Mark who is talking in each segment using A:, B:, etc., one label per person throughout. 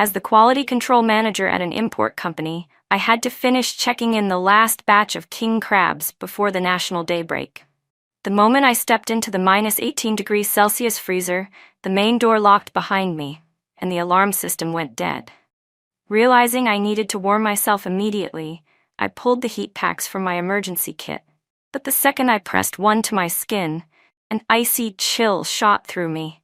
A: As the quality control manager at an import company, I had to finish checking in the last batch of king crabs before the national daybreak. The moment I stepped into the -18 degrees Celsius freezer, the main door locked behind me, and the alarm system went dead. Realizing I needed to warm myself immediately, I pulled the heat packs from my emergency kit. But the second I pressed one to my skin, an icy chill shot through me.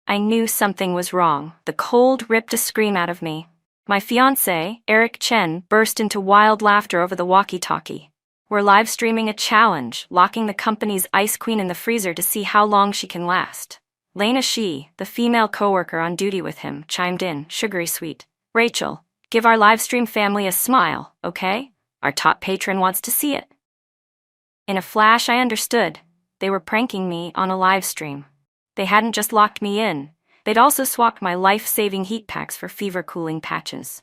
A: I knew something was wrong. The cold ripped a scream out of me. My fiancé, Eric Chen, burst into wild laughter over the walkie-talkie. We're live streaming a challenge, locking the company's ice queen in the freezer to see how long she can last. Lena Shi, the female coworker on duty with him, chimed in, sugary sweet. Rachel, give our livestream family a smile, okay? Our top patron wants to see it. In a flash, I understood. They were pranking me on a live stream. They hadn't just locked me in. They'd also swapped my life-saving heat packs for fever-cooling patches.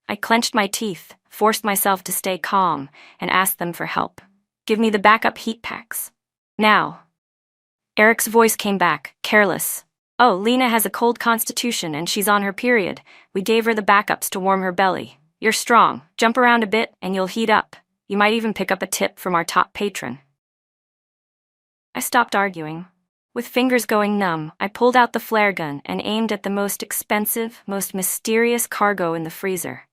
A: I clenched my teeth, forced myself to stay calm, and asked them for help. Give me the backup heat packs. Now. Eric's voice came back, careless. Oh, Lena has a cold constitution and she's on her period. We gave her the backups to warm her belly. You're strong. Jump around a bit and you'll heat up. You might even pick up a tip from our top patron. I stopped arguing. With fingers going numb, I pulled out the flare gun and aimed at the most expensive, most mysterious cargo in the freezer.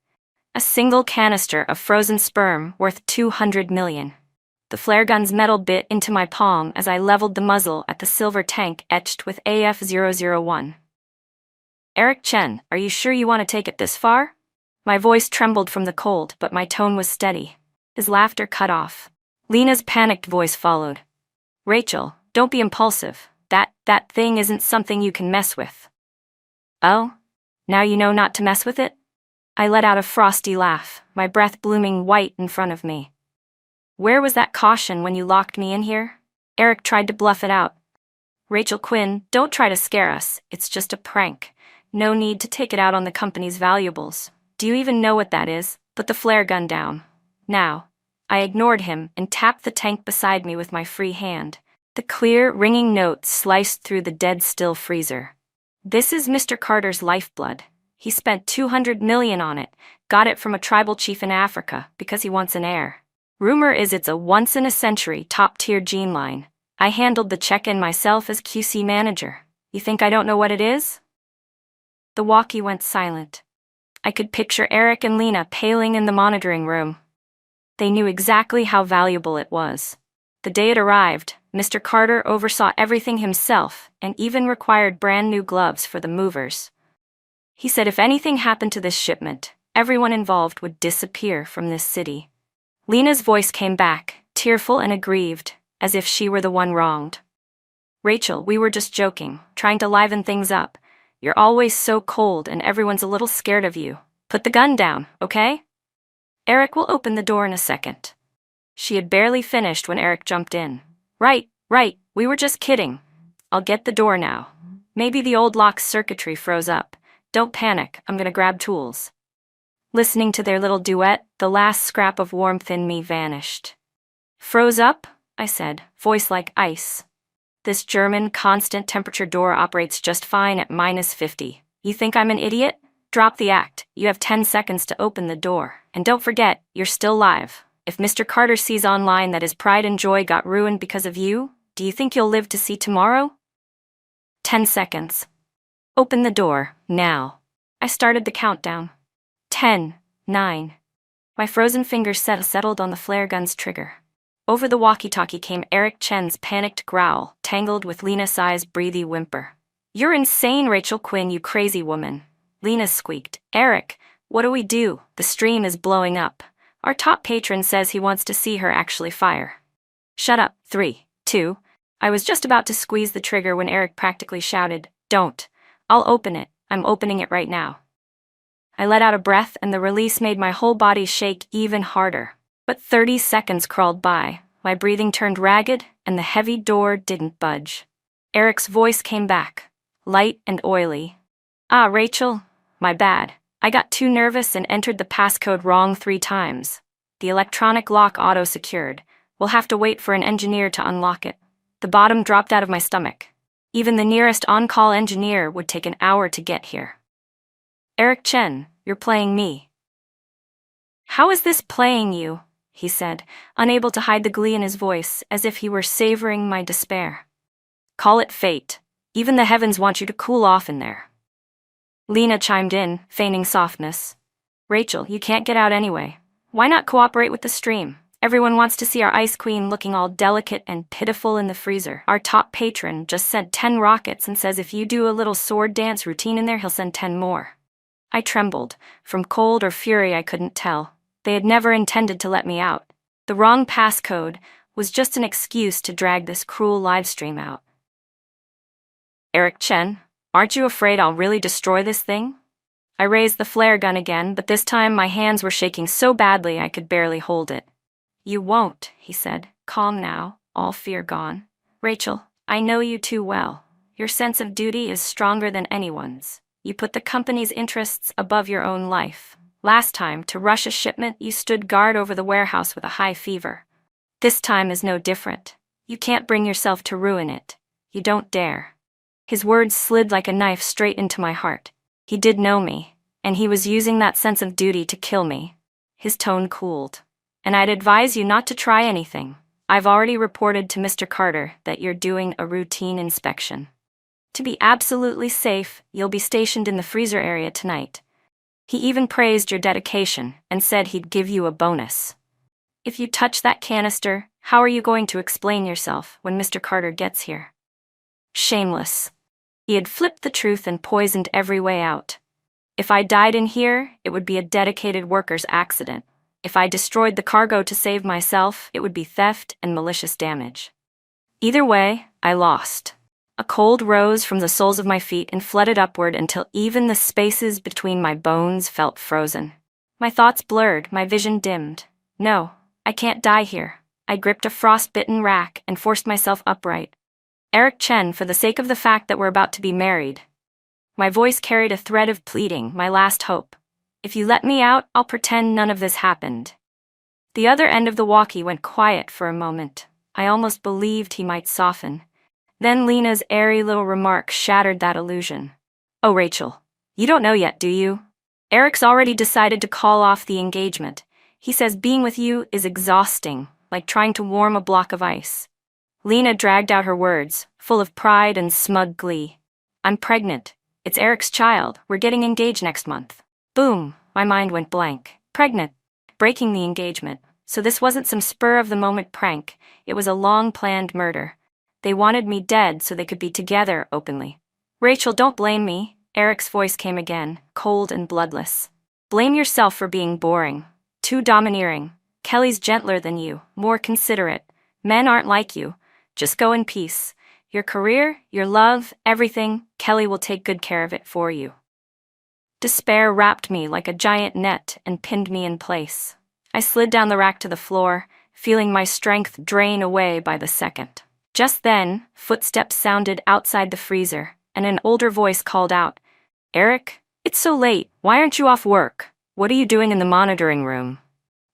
A: A single canister of frozen sperm worth 200 million. The flare gun's metal bit into my palm as I leveled the muzzle at the silver tank etched with AF001. Eric Chen, are you sure you want to take it this far? My voice trembled from the cold, but my tone was steady. His laughter cut off. Lena's panicked voice followed. Rachel, don't be impulsive. That thing isn't something you can mess with. Oh? Now you know not to mess with it? I let out a frosty laugh, my breath blooming white in front of me. Where was that caution when you locked me in here? Eric tried to bluff it out. Rachel Quinn, don't try to scare us. It's just a prank. No need to take it out on the company's valuables. Do you even know what that is? Put the flare gun down. Now. I ignored him and tapped the tank beside me with my free hand. The clear, ringing notes sliced through the dead-still freezer. This is Mr. Carter's lifeblood. He spent 200 million on it, got it from a tribal chief in Africa because he wants an heir. Rumor is it's a once-in-a-century top-tier gene line. I handled the check-in myself as QC manager. You think I don't know what it is? The walkie went silent. I could picture Eric and Lena paling in the monitoring room. They knew exactly how valuable it was. The day it arrived, Mr. Carter oversaw everything himself and even required brand new gloves for the movers. He said if anything happened to this shipment, everyone involved would disappear from this city. Lena's voice came back, tearful and aggrieved, as if she were the one wronged. Rachel, we were just joking, trying to liven things up. You're always so cold and everyone's a little scared of you. Put the gun down, okay? Eric will open the door in a second. She had barely finished when Eric jumped in. Right, we were just kidding. I'll get the door now. Maybe the old lock's circuitry froze up. Don't panic, I'm gonna grab tools. Listening to their little duet, the last scrap of warmth in me vanished. Froze up? I said, voice like ice. This German constant temperature door operates just fine at -50. You think I'm an idiot? Drop the act. You have 10 seconds to open the door. And don't forget, you're still live. If Mr. Carter sees online that his pride and joy got ruined because of you, do you think you'll live to see tomorrow? 10 seconds. Open the door, now. I started the countdown. 10, 9. My frozen fingers settled on the flare gun's trigger. Over the walkie-talkie came Eric Chen's panicked growl, tangled with Lena Tsai's breathy whimper. You're insane, Rachel Quinn, you crazy woman. Lena squeaked. Eric, what do we do? The stream is blowing up. Our top patron says he wants to see her actually fire. Shut up. 3, 2. I was just about to squeeze the trigger when Eric practically shouted, Don't. I'll open it. I'm opening it right now. I let out a breath and the release made my whole body shake even harder. But 30 seconds crawled by, my breathing turned ragged, and the heavy door didn't budge. Eric's voice came back, light and oily. Ah, Rachel, my bad. I got too nervous and entered the passcode wrong 3 times. The electronic lock auto-secured. We'll have to wait for an engineer to unlock it. The bottom dropped out of my stomach. Even the nearest on-call engineer would take an hour to get here. Eric Chen, you're playing me. How is this playing you? He said, unable to hide the glee in his voice, as if he were savoring my despair. Call it fate. Even the heavens want you to cool off in there. Lena chimed in, feigning softness. Rachel, you can't get out anyway. Why not cooperate with the stream? Everyone wants to see our ice queen looking all delicate and pitiful in the freezer. Our top patron just sent 10 rockets and says if you do a little sword dance routine in there, he'll send 10 more. I trembled. From cold or fury, I couldn't tell. They had never intended to let me out. The wrong passcode was just an excuse to drag this cruel livestream out. Eric Chen, aren't you afraid I'll really destroy this thing? I raised the flare gun again, but this time my hands were shaking so badly I could barely hold it. You won't, he said, calm now, all fear gone. Rachel, I know you too well. Your sense of duty is stronger than anyone's. You put the company's interests above your own life. Last time, to rush a shipment, you stood guard over the warehouse with a high fever. This time is no different. You can't bring yourself to ruin it. You don't dare. His words slid like a knife straight into my heart. He did know me, and he was using that sense of duty to kill me. His tone cooled. And I'd advise you not to try anything. I've already reported to Mr. Carter that you're doing a routine inspection. To be absolutely safe, you'll be stationed in the freezer area tonight. He even praised your dedication and said he'd give you a bonus. If you touch that canister, how are you going to explain yourself when Mr. Carter gets here? Shameless. He had flipped the truth and poisoned every way out. If I died in here, it would be a dedicated worker's accident. If I destroyed the cargo to save myself, it would be theft and malicious damage. Either way, I lost. A cold rose from the soles of my feet and flooded upward until even the spaces between my bones felt frozen. My thoughts blurred, my vision dimmed. No, I can't die here. I gripped a frost-bitten rack and forced myself upright. Eric Chen, for the sake of the fact that we're about to be married. My voice carried a thread of pleading, my last hope. If you let me out, I'll pretend none of this happened. The other end of the walkie went quiet for a moment. I almost believed he might soften. Then Lena's airy little remark shattered that illusion. Oh, Rachel, you don't know yet, do you? Eric's already decided to call off the engagement. He says being with you is exhausting, like trying to warm a block of ice. Lena dragged out her words, full of pride and smug glee. I'm pregnant. It's Eric's child. We're getting engaged next month. Boom, my mind went blank. Pregnant. Breaking the engagement. So this wasn't some spur-of-the-moment prank. It was a long-planned murder. They wanted me dead so they could be together openly. Rachel, don't blame me. Eric's voice came again, cold and bloodless. Blame yourself for being boring. Too domineering. Kelly's gentler than you, more considerate. Men aren't like you. Just go in peace. Your career, your love, everything, Kelly will take good care of it for you. Despair wrapped me like a giant net and pinned me in place. I slid down the rack to the floor, feeling my strength drain away by the second. Just then, footsteps sounded outside the freezer, and an older voice called out, Eric, it's so late. Why aren't you off work? What are you doing in the monitoring room?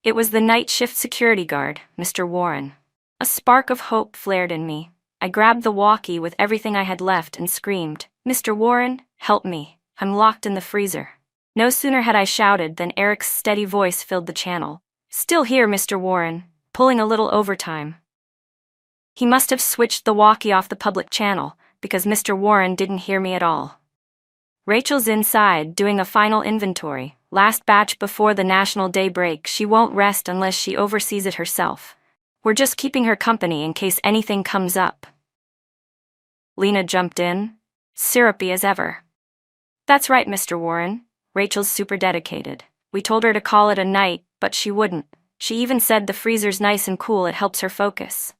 A: It was the night shift security guard, Mr. Warren. A spark of hope flared in me. I grabbed the walkie with everything I had left and screamed, Mr. Warren, help me. I'm locked in the freezer. No sooner had I shouted than Eric's steady voice filled the channel. Still here, Mr. Warren, pulling a little overtime. He must have switched the walkie off the public channel, because Mr. Warren didn't hear me at all. Rachel's inside, doing a final inventory. Last batch before the National Day break. She won't rest unless she oversees it herself. We're just keeping her company in case anything comes up. Lena jumped in, syrupy as ever. That's right, Mr. Warren. Rachel's super dedicated. We told her to call it a night, but she wouldn't. She even said the freezer's nice and cool, it helps her focus.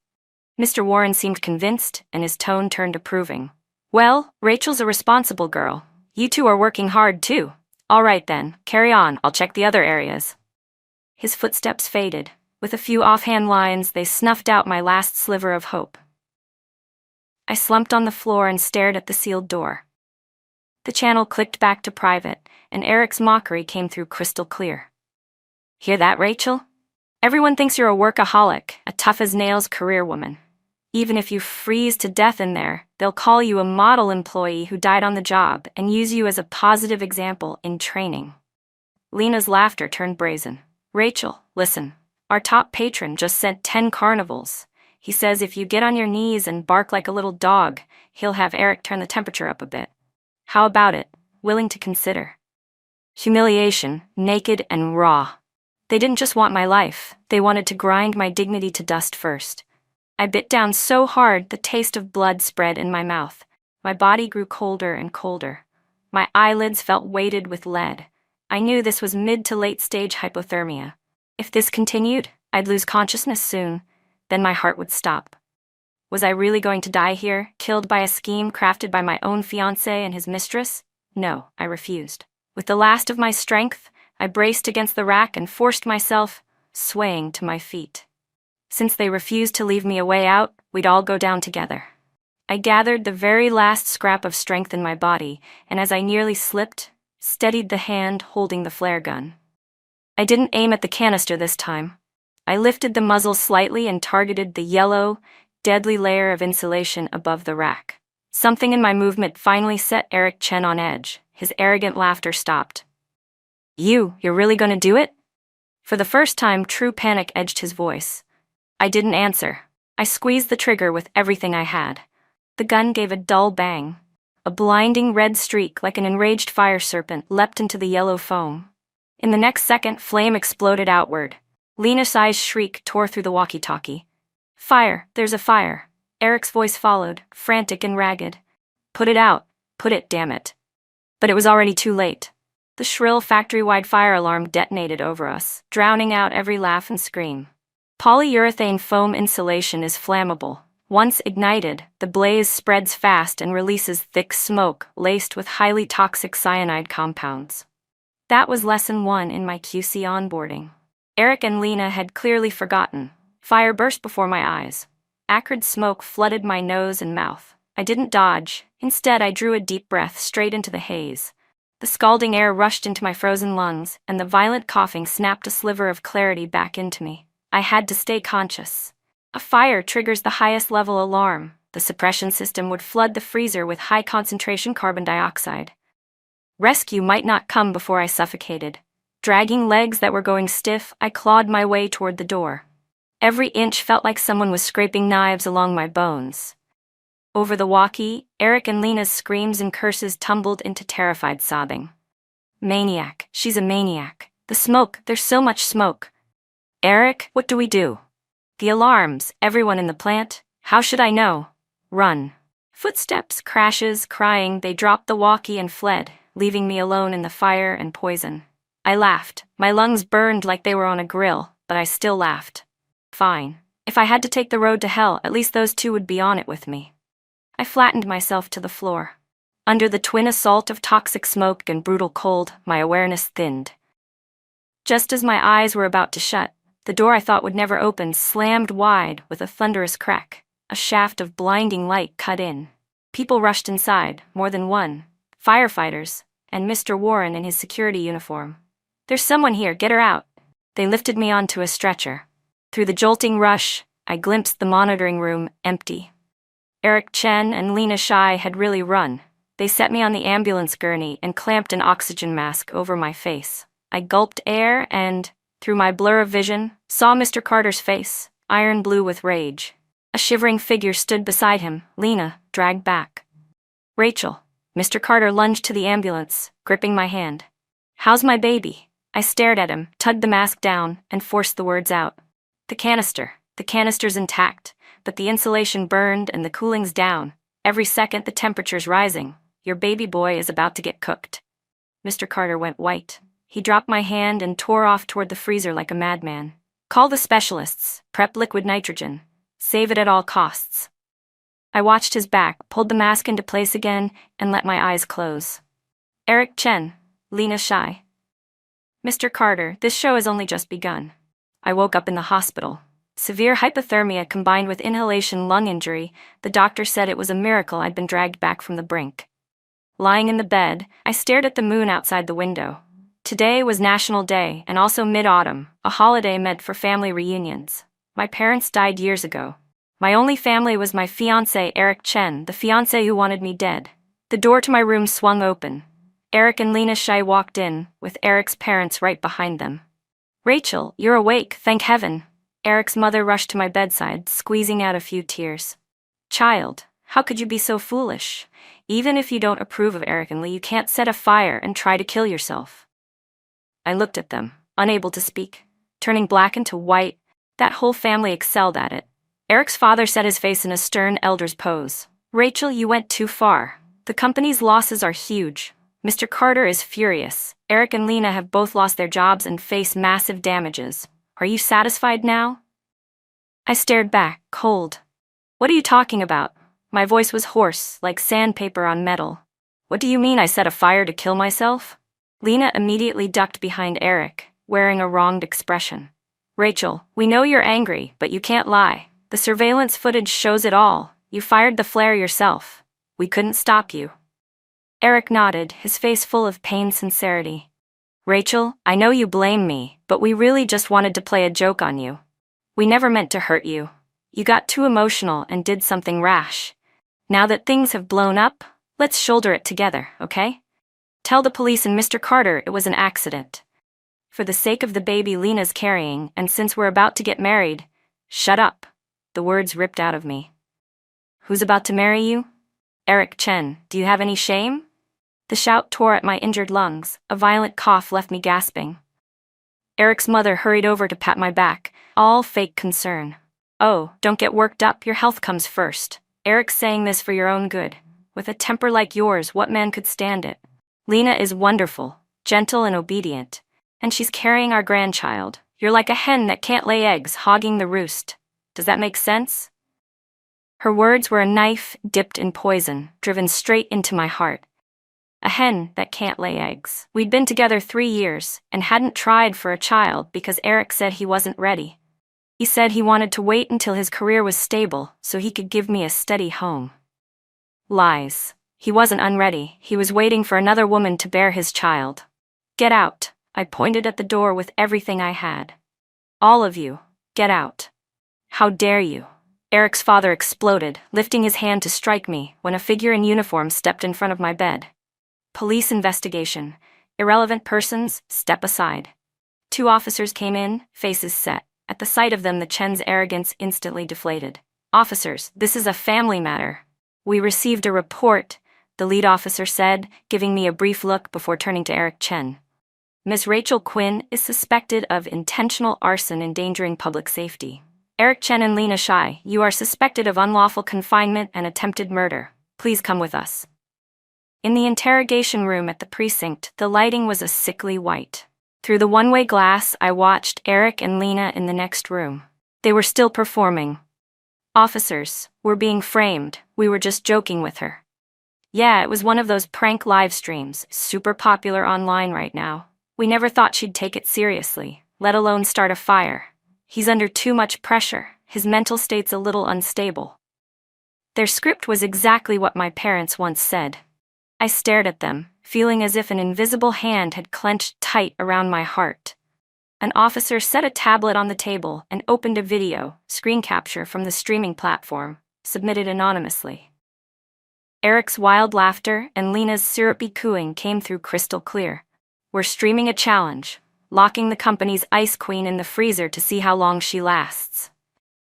A: Mr. Warren seemed convinced, and his tone turned approving. Well, Rachel's a responsible girl. You two are working hard, too. All right then, carry on, I'll check the other areas. His footsteps faded. With a few offhand lines, they snuffed out my last sliver of hope. I slumped on the floor and stared at the sealed door. The channel clicked back to private, and Eric's mockery came through crystal clear. Hear that, Rachel? Everyone thinks you're a workaholic, a tough-as-nails career woman. Even if you freeze to death in there, they'll call you a model employee who died on the job and use you as a positive example in training. Lena's laughter turned brazen. Rachel, listen. Our top patron just sent 10 carnivals. He says if you get on your knees and bark like a little dog, he'll have Eric turn the temperature up a bit. How about it? Willing to consider. Humiliation, naked and raw. They didn't just want my life, they wanted to grind my dignity to dust first. I bit down so hard the taste of blood spread in my mouth. My body grew colder and colder. My eyelids felt weighted with lead. I knew this was mid to late stage hypothermia. If this continued, I'd lose consciousness soon, then my heart would stop. Was I really going to die here, killed by a scheme crafted by my own fiancé and his mistress? No, I refused. With the last of my strength, I braced against the rack and forced myself, swaying to my feet. Since they refused to leave me a way out, we'd all go down together. I gathered the very last scrap of strength in my body, and as I nearly slipped, steadied the hand holding the flare gun. I didn't aim at the canister this time. I lifted the muzzle slightly and targeted the yellow, deadly layer of insulation above the rack. Something in my movement finally set Eric Chen on edge. His arrogant laughter stopped. You're really gonna do it? For the first time, true panic edged his voice. I didn't answer. I squeezed the trigger with everything I had. The gun gave a dull bang. A blinding red streak like an enraged fire serpent leapt into the yellow foam. In the next second, flame exploded outward. Lena's eyes shriek tore through the walkie-talkie. Fire, there's a fire. Eric's voice followed, frantic and ragged. Put it out. Put it, damn it. But it was already too late. The shrill factory-wide fire alarm detonated over us, drowning out every laugh and scream. Polyurethane foam insulation is flammable. Once ignited, the blaze spreads fast and releases thick smoke laced with highly toxic cyanide compounds. That was lesson 1 in my QC onboarding. Eric and Lena had clearly forgotten. Fire burst before my eyes. Acrid smoke flooded my nose and mouth. I didn't dodge. Instead, I drew a deep breath straight into the haze. The scalding air rushed into my frozen lungs, and the violent coughing snapped a sliver of clarity back into me. I had to stay conscious. A fire triggers the highest level alarm. The suppression system would flood the freezer with high-concentration carbon dioxide. Rescue might not come before I suffocated. Dragging legs that were going stiff, I clawed my way toward the door. Every inch felt like someone was scraping knives along my bones. Over the walkie, Eric and Lena's screams and curses tumbled into terrified sobbing. Maniac, she's a maniac. The smoke, there's so much smoke. Eric, what do we do? The alarms, everyone in the plant. How should I know? Run. Footsteps, crashes, crying, they dropped the walkie and fled, leaving me alone in the fire and poison. I laughed. My lungs burned like they were on a grill, but I still laughed. Fine. If I had to take the road to hell, at least those two would be on it with me. I flattened myself to the floor. Under the twin assault of toxic smoke and brutal cold, my awareness thinned. Just as my eyes were about to shut, the door I thought would never open slammed wide with a thunderous crack. A shaft of blinding light cut in. People rushed inside, more than one. Firefighters, and Mr. Warren in his security uniform. There's someone here, get her out. They lifted me onto a stretcher. Through the jolting rush, I glimpsed the monitoring room empty. Eric Chen and Lena Shai had really run. They set me on the ambulance gurney and clamped an oxygen mask over my face. I gulped air and, through my blur of vision, saw Mr. Carter's face, iron blue with rage. A shivering figure stood beside him, Lena, dragged back. Rachel. Mr. Carter lunged to the ambulance, gripping my hand. How's my baby? I stared at him, tugged the mask down, and forced the words out. The canister's intact, but the insulation burned and the cooling's down. Every second the temperature's rising. Your baby boy is about to get cooked. Mr. Carter went white. He dropped my hand and tore off toward the freezer like a madman. Call the specialists, prep liquid nitrogen. Save it at all costs. I watched his back, pulled the mask into place again, and let my eyes close. Eric Chen, Lena Shai. Mr. Carter, this show has only just begun. I woke up in the hospital. Severe hypothermia combined with inhalation lung injury, the doctor said it was a miracle I'd been dragged back from the brink. Lying in the bed, I stared at the moon outside the window. Today was National Day and also mid-autumn, a holiday meant for family reunions. My parents died years ago. My only family was my fiancé, Eric Chen, the fiancé who wanted me dead. The door to my room swung open. Eric and Lena Shai walked in, with Eric's parents right behind them. Rachel, you're awake, thank heaven. Eric's mother rushed to my bedside, squeezing out a few tears. Child, how could you be so foolish? Even if you don't approve of Eric and Lee, you can't set a fire and try to kill yourself. I looked at them, unable to speak, turning black into white. That whole family excelled at it. Eric's father set his face in a stern elder's pose. Rachel, you went too far. The company's losses are huge. Mr. Carter is furious. Eric and Lena have both lost their jobs and face massive damages. Are you satisfied now? I stared back, cold. What are you talking about? My voice was hoarse, like sandpaper on metal. What do you mean I set a fire to kill myself? Lena immediately ducked behind Eric, wearing a wronged expression. Rachel, we know you're angry, but you can't lie. The surveillance footage shows it all. You fired the flare yourself. We couldn't stop you. Eric nodded, his face full of pained sincerity. Rachel, I know you blame me, but we really just wanted to play a joke on you. We never meant to hurt you. You got too emotional and did something rash. Now that things have blown up, let's shoulder it together, okay? Tell the police and Mr. Carter it was an accident. For the sake of the baby Lena's carrying, and since we're about to get married, shut up. The words ripped out of me. Who's about to marry you? Eric Chen, do you have any shame? The shout tore at my injured lungs. A violent cough left me gasping. Eric's mother hurried over to pat my back, all fake concern. Oh, don't get worked up, your health comes first. Eric's saying this for your own good. With a temper like yours, what man could stand it? Lena is wonderful, gentle and obedient, and she's carrying our grandchild. You're like a hen that can't lay eggs, hogging the roost. Does that make sense? Her words were a knife dipped in poison, driven straight into my heart. A hen that can't lay eggs. We'd been together 3 years, and hadn't tried for a child because Eric said he wasn't ready. He said he wanted to wait until his career was stable so he could give me a steady home. Lies. He wasn't unready. He was waiting for another woman to bear his child. Get out. I pointed at the door with everything I had. All of you, get out. How dare you? Eric's father exploded, lifting his hand to strike me when a figure in uniform stepped in front of my bed. Police investigation. Irrelevant persons, step aside. 2 officers came in, faces set. At the sight of them, the Chen's arrogance instantly deflated. Officers, this is a family matter. We received a report, the lead officer said, giving me a brief look before turning to Eric Chen. Miss Rachel Quinn is suspected of intentional arson endangering public safety. Eric Chen and Lena Shai, you are suspected of unlawful confinement and attempted murder. Please come with us. In the interrogation room at the precinct, the lighting was a sickly white. Through the one-way glass, I watched Eric and Lena in the next room. They were still performing. Officers, we're being framed. We were just joking with her. Yeah, it was one of those prank live streams, super popular online right now. We never thought she'd take it seriously, let alone start a fire. He's under too much pressure. His mental state's a little unstable. Their script was exactly what my parents once said. I stared at them, feeling as if an invisible hand had clenched tight around my heart. An officer set a tablet on the table and opened a video, screen capture from the streaming platform, submitted anonymously. Eric's wild laughter and Lena's syrupy cooing came through crystal clear. We're streaming a challenge, locking the company's ice queen in the freezer to see how long she lasts.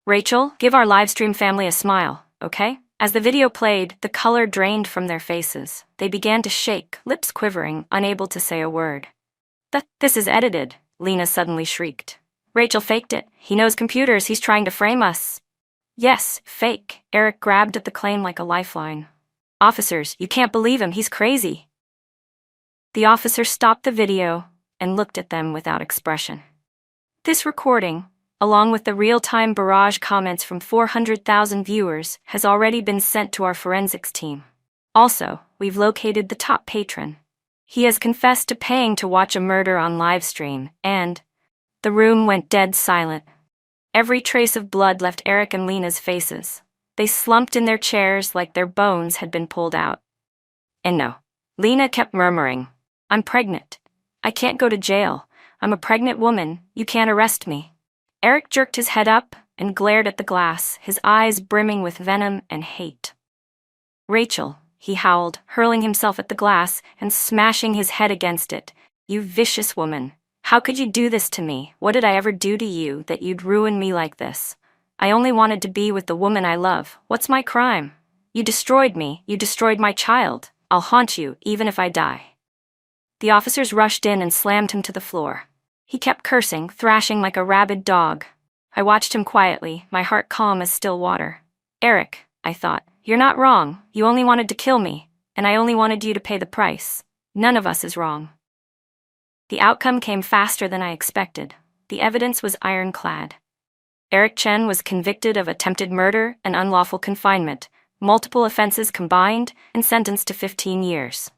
A: Rachel, give our livestream family a smile, okay? As the video played, the color drained from their faces. They began to shake, lips quivering, unable to say a word. This is edited, Lena suddenly shrieked. Rachel faked it. He knows computers. He's trying to frame us. Yes, fake. Eric grabbed at the claim like a lifeline. Officers, you can't believe him. He's crazy. The officer stopped the video and looked at them without expression. This recording, along with the real-time barrage comments from 400,000 viewers, has already been sent to our forensics team. Also, we've located the top patron. He has confessed to paying to watch a murder on livestream, and the room went dead silent. Every trace of blood left Eric and Lena's faces. They slumped in their chairs like their bones had been pulled out. And no, Lena kept murmuring, I'm pregnant. I can't go to jail. I'm a pregnant woman. You can't arrest me. Eric jerked his head up, and glared at the glass, his eyes brimming with venom and hate. "Rachel," he howled, hurling himself at the glass and smashing his head against it. "You vicious woman. How could you do this to me? What did I ever do to you that you'd ruin me like this? I only wanted to be with the woman I love. What's my crime? You destroyed me. You destroyed my child. I'll haunt you, even if I die." The officers rushed in and slammed him to the floor. He kept cursing, thrashing like a rabid dog. I watched him quietly, my heart calm as still water. "Eric," I thought, "you're not wrong. You only wanted to kill me, and I only wanted you to pay the price. None of us is wrong." The outcome came faster than I expected. The evidence was ironclad. Eric Chen was convicted of attempted murder and unlawful confinement, multiple offenses combined, and sentenced to 15 years.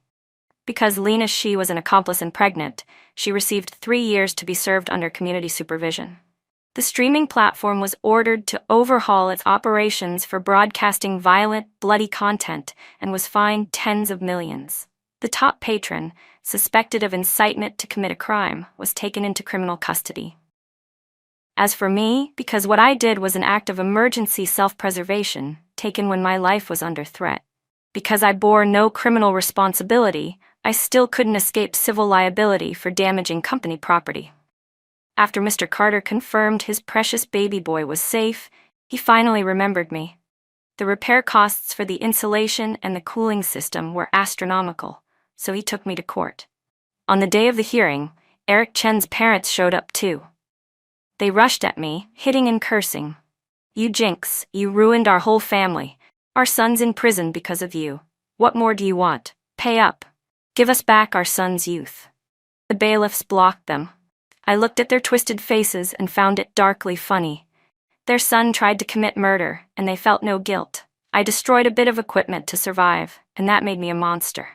A: Because Lena Shi was an accomplice and pregnant, she received 3 years to be served under community supervision. The streaming platform was ordered to overhaul its operations for broadcasting violent, bloody content and was fined tens of millions. The top patron, suspected of incitement to commit a crime, was taken into criminal custody. As for me, because what I did was an act of emergency self-preservation, taken when my life was under threat. Because I bore no criminal responsibility, I still couldn't escape civil liability for damaging company property. After Mr. Carter confirmed his precious baby boy was safe, he finally remembered me. The repair costs for the insulation and the cooling system were astronomical, so he took me to court. On the day of the hearing, Eric Chen's parents showed up too. They rushed at me, hitting and cursing. "You jinx, you ruined our whole family. Our son's in prison because of you. What more do you want? Pay up. Give us back our son's youth." The bailiffs blocked them. I looked at their twisted faces and found it darkly funny. Their son tried to commit murder, and they felt no guilt. I destroyed a bit of equipment to survive, and that made me a monster.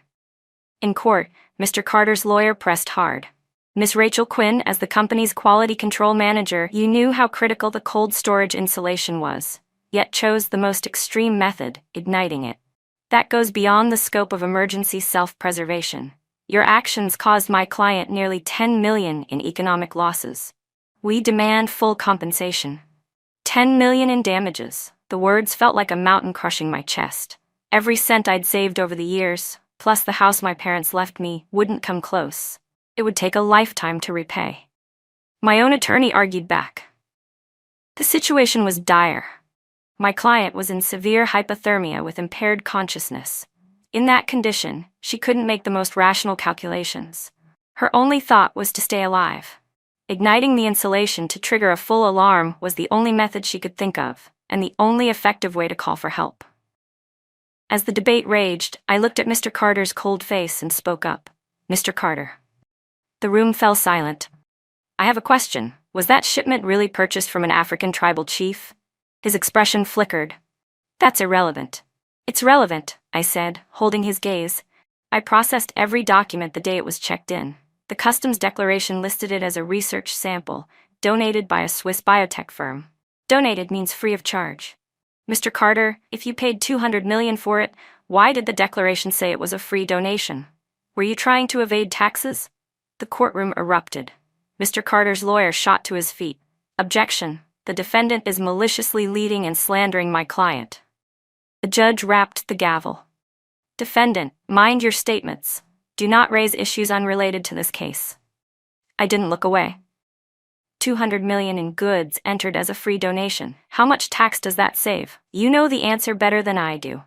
A: In court, Mr. Carter's lawyer pressed hard. "Miss Rachel Quinn, as the company's quality control manager, you knew how critical the cold storage insulation was, yet chose the most extreme method, igniting it. That goes beyond the scope of emergency self-preservation. Your actions caused my client nearly 10 million in economic losses. We demand full compensation. 10 million in damages." The words felt like a mountain crushing my chest. Every cent I'd saved over the years, plus the house my parents left me, wouldn't come close. It would take a lifetime to repay. My own attorney argued back. The situation was dire. My client was in severe hypothermia with impaired consciousness. In that condition, she couldn't make the most rational calculations. Her only thought was to stay alive. Igniting the insulation to trigger a full alarm was the only method she could think of, and the only effective way to call for help. As the debate raged, I looked at Mr. Carter's cold face and spoke up. "Mr. Carter." The room fell silent. "I have a question. Was that shipment really purchased from an African tribal chief?" His expression flickered. "That's irrelevant." "It's relevant," I said, holding his gaze. "I processed every document the day it was checked in. The customs declaration listed it as a research sample, donated by a Swiss biotech firm. Donated means free of charge. Mr. Carter, if you paid 200 million for it, why did the declaration say it was a free donation? Were you trying to evade taxes?" The courtroom erupted. Mr. Carter's lawyer shot to his feet. "Objection. The defendant is maliciously leading and slandering my client." The judge rapped the gavel. "Defendant, mind your statements. Do not raise issues unrelated to this case." I didn't look away. 200 million in goods entered as a free donation. How much tax does that save? You know the answer better than I do.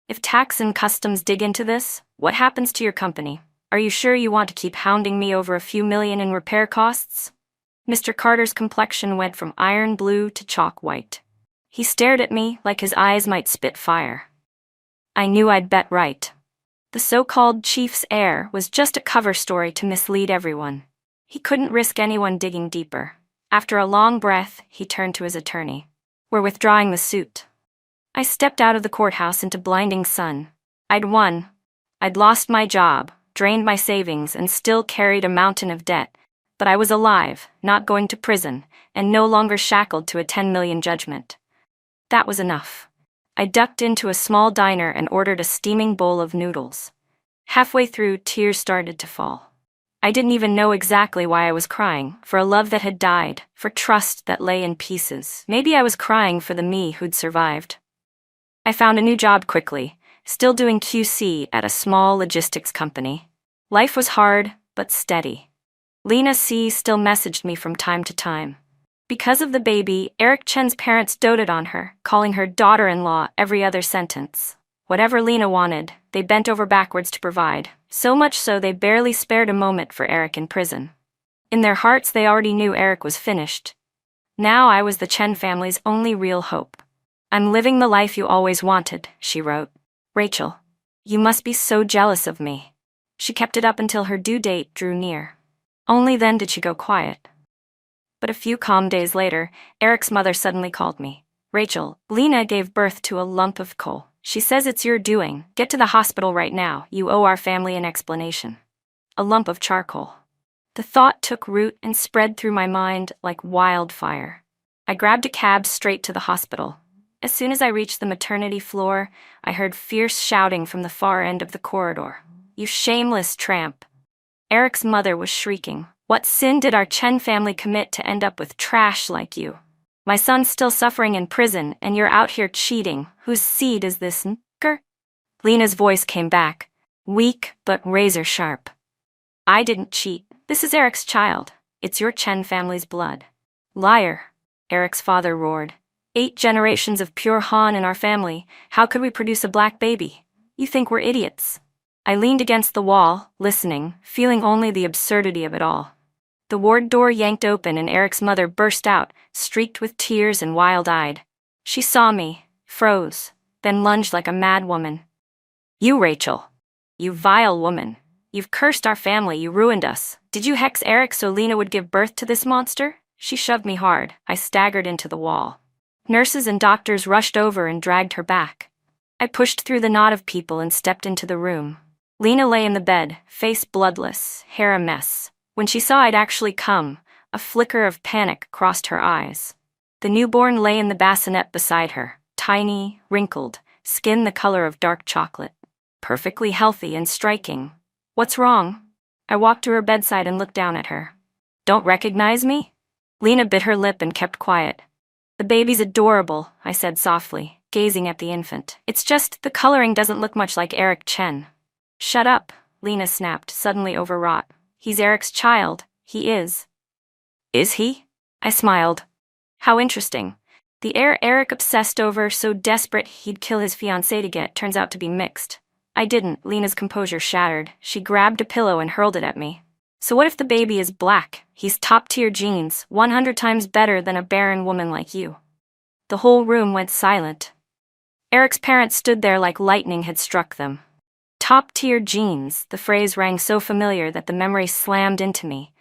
A: If tax and customs dig into this, what happens to your company? Are you sure you want to keep hounding me over a few million in repair costs? Mr. Carter's complexion went from iron blue to chalk white. He stared at me like his eyes might spit fire. I knew I'd bet right. The so-called chief's heir was just a cover story to mislead everyone. He couldn't risk anyone digging deeper. After a long breath, he turned to his attorney. "We're withdrawing the suit." I stepped out of the courthouse into blinding sun. I'd won. I'd lost my job, drained my savings, and still carried a mountain of debt. But I was alive, not going to prison, and no longer shackled to a 10 million judgment. That was enough. I ducked into a small diner and ordered a steaming bowl of noodles. Halfway through, tears started to fall. I didn't even know exactly why I was crying, for a love that had died, for trust that lay in pieces. Maybe I was crying for the me who'd survived. I found a new job quickly, still doing QC at a small logistics company. Life was hard, but steady. Lena C. still messaged me from time to time. Because of the baby, Eric Chen's parents doted on her, calling her daughter-in-law every other sentence. Whatever Lena wanted, they bent over backwards to provide, so much so they barely spared a moment for Eric in prison. In their hearts, they already knew Eric was finished. Now I was the Chen family's only real hope. "I'm living the life you always wanted," she wrote. "Rachel, you must be so jealous of me." She kept it up until her due date drew near. Only then did she go quiet. But a few calm days later, Eric's mother suddenly called me. "Rachel, Lena gave birth to a lump of coal. She says it's your doing. Get to the hospital right now. You owe our family an explanation." A lump of charcoal. The thought took root and spread through my mind like wildfire. I grabbed a cab straight to the hospital. As soon as I reached the maternity floor, I heard fierce shouting from the far end of the corridor. "You shameless tramp!" Eric's mother was shrieking. "What sin did our Chen family commit to end up with trash like you? My son's still suffering in prison, and you're out here cheating. Whose seed is this nigger?" Lena's voice came back, weak but razor sharp. "I didn't cheat. This is Eric's child. It's your Chen family's blood." "Liar," Eric's father roared. "8 generations of pure Han in our family. How could we produce a black baby? You think we're idiots?" I leaned against the wall, listening, feeling only the absurdity of it all. The ward door yanked open and Eric's mother burst out, streaked with tears and wild-eyed. She saw me, froze, then lunged like a mad woman. "You, Rachel. You vile woman. You've cursed our family, you ruined us. Did you hex Eric so Lena would give birth to this monster?" She shoved me hard. I staggered into the wall. Nurses and doctors rushed over and dragged her back. I pushed through the knot of people and stepped into the room. Lena lay in the bed, face bloodless, hair a mess. When she saw I'd actually come, a flicker of panic crossed her eyes. The newborn lay in the bassinet beside her, tiny, wrinkled, skin the color of dark chocolate. Perfectly healthy and striking. "What's wrong?" I walked to her bedside and looked down at her. "Don't recognize me?" Lena bit her lip and kept quiet. "The baby's adorable," I said softly, gazing at the infant. "It's just the coloring doesn't look much like Eric Chen." "Shut up," Lena snapped, suddenly overwrought. "He's Eric's child. He is." "Is he?" I smiled. "How interesting. The heir Eric obsessed over, so desperate he'd kill his fiancée to get, turns out to be mixed." I didn't. Lena's composure shattered. She grabbed a pillow and hurled it at me. "So what if the baby is black? He's top-tier genes, 100 times better than a barren woman like you." The whole room went silent. Eric's parents stood there like lightning had struck them. Top-tier genes, the phrase rang so familiar that the memory slammed into me.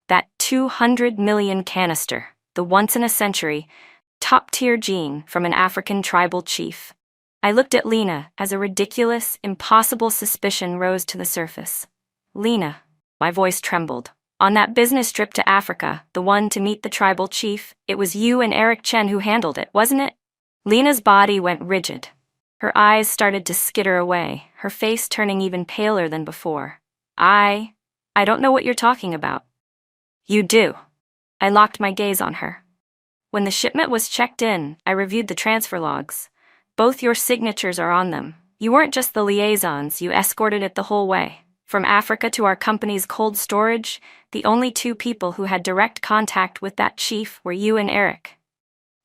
A: That 200 million canister, the once-in-a-century, top-tier gene from an African tribal chief. I looked at Lena as a ridiculous, impossible suspicion rose to the surface. "Lena," my voice trembled. "On that business trip to Africa, the one to meet the tribal chief, it was you and Eric Chen who handled it, wasn't it?" Lena's body went rigid. Her eyes started to skitter away, her face turning even paler than before. I don't know what you're talking about." "You do." I locked my gaze on her. "When the shipment was checked in, I reviewed the transfer logs. Both your signatures are on them. You weren't just the liaisons, you escorted it the whole way. From Africa to our company's cold storage, the only 2 people who had direct contact with that chief were you and Eric."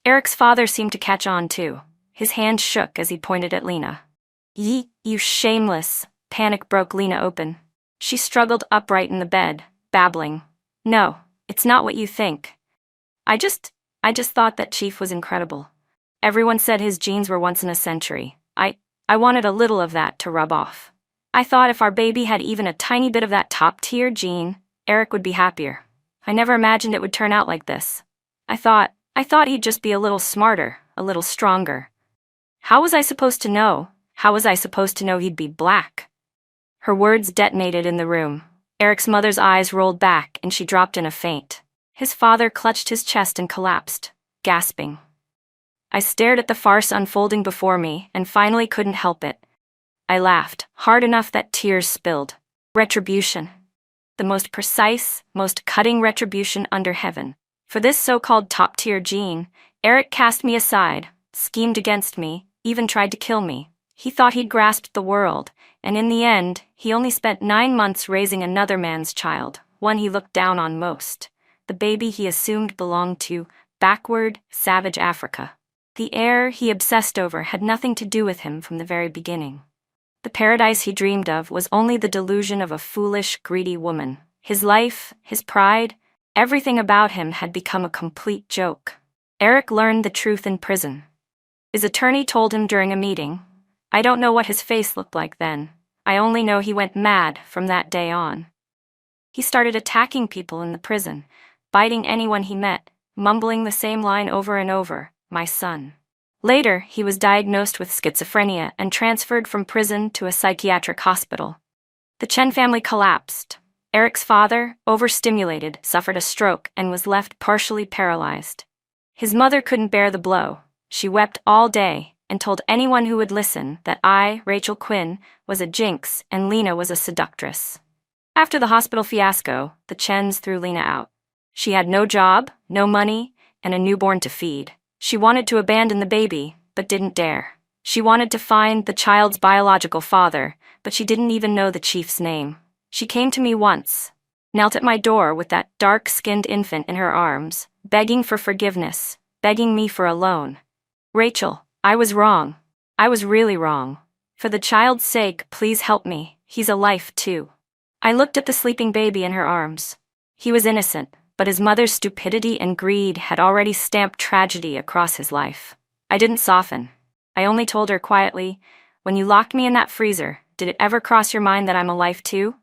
A: Eric's father seemed to catch on too. His hand shook as he pointed at Lena. You shameless," panic broke Lena open. She struggled upright in the bed, babbling. "No, it's not what you think. I just thought that chief was incredible. Everyone said his genes were once in a century. I wanted a little of that to rub off. I thought if our baby had even a tiny bit of that top-tier gene, Eric would be happier. I never imagined it would turn out like this. I thought he'd just be a little smarter, a little stronger. How was I supposed to know? How was I supposed to know he'd be black?" Her words detonated in the room. Eric's mother's eyes rolled back and she dropped in a faint. His father clutched his chest and collapsed, gasping. I stared at the farce unfolding before me and finally couldn't help it. I laughed, hard enough that tears spilled. Retribution. the most precise, most cutting retribution under heaven. For this so-called top-tier gene, Eric cast me aside, schemed against me, even tried to kill me. He thought he'd grasped the world, and in the end, he only spent 9 months raising another man's child, one he looked down on most, the baby he assumed belonged to backward, savage Africa. The heir he obsessed over had nothing to do with him from the very beginning. The paradise he dreamed of was only the delusion of a foolish, greedy woman. His life, his pride, everything about him had become a complete joke. Eric learned the truth in prison. His attorney told him during a meeting. I don't know what his face looked like then. I only know he went mad from that day on. He started attacking people in the prison, biting anyone he met, mumbling the same line over and over, "My son." Later, he was diagnosed with schizophrenia and transferred from prison to a psychiatric hospital. The Chen family collapsed. Eric's father, overstimulated, suffered a stroke and was left partially paralyzed. His mother couldn't bear the blow. She wept all day and told anyone who would listen that I, Rachel Quinn, was a jinx and Lena was a seductress. After the hospital fiasco, the Chens threw Lena out. She had no job, no money, and a newborn to feed. She wanted to abandon the baby, but didn't dare. She wanted to find the child's biological father, but she didn't even know the chief's name. She came to me once, knelt at my door with that dark-skinned infant in her arms, begging for forgiveness, begging me for a loan. Rachel, I was wrong. I was really wrong. For the child's sake, please help me. He's a life, too. I looked at the sleeping baby in her arms. He was innocent, but his mother's stupidity and greed had already stamped tragedy across his life. I didn't soften. I only told her quietly, "When you locked me in that freezer, did it ever cross your mind that I'm a life too?"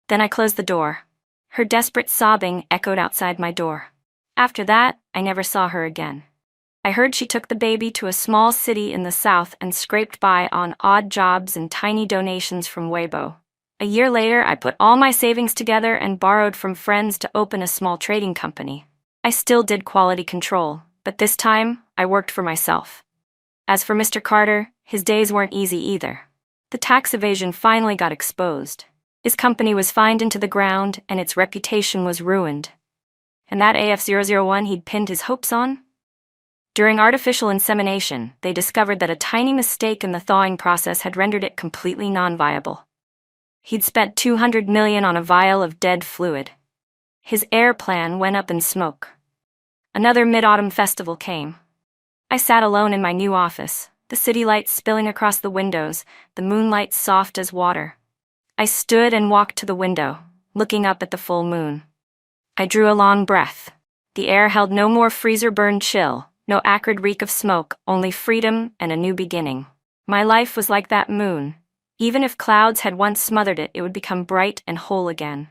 A: Then I closed the door. Her desperate sobbing echoed outside my door. After that, I never saw her again. I heard she took the baby to a small city in the south and scraped by on odd jobs and tiny donations from Weibo. A year later, I put all my savings together and borrowed from friends to open a small trading company. I still did quality control, but this time, I worked for myself. As for Mr. Carter, his days weren't easy either. The tax evasion finally got exposed. His company was fined into the ground, and its reputation was ruined. And that AF001 he'd pinned his hopes on? During artificial insemination, they discovered that a tiny mistake in the thawing process had rendered it completely non-viable. He'd spent $200 million on a vial of dead fluid. His air plan went up in smoke. Another mid-autumn festival came. I sat alone in my new office, the city lights spilling across the windows, the moonlight soft as water. I stood and walked to the window, looking up at the full moon. I drew a long breath. The air held no more freezer-burned chill, no acrid reek of smoke, only freedom and a new beginning. My life was like that moon. Even if clouds had once smothered it, it would become bright and whole again.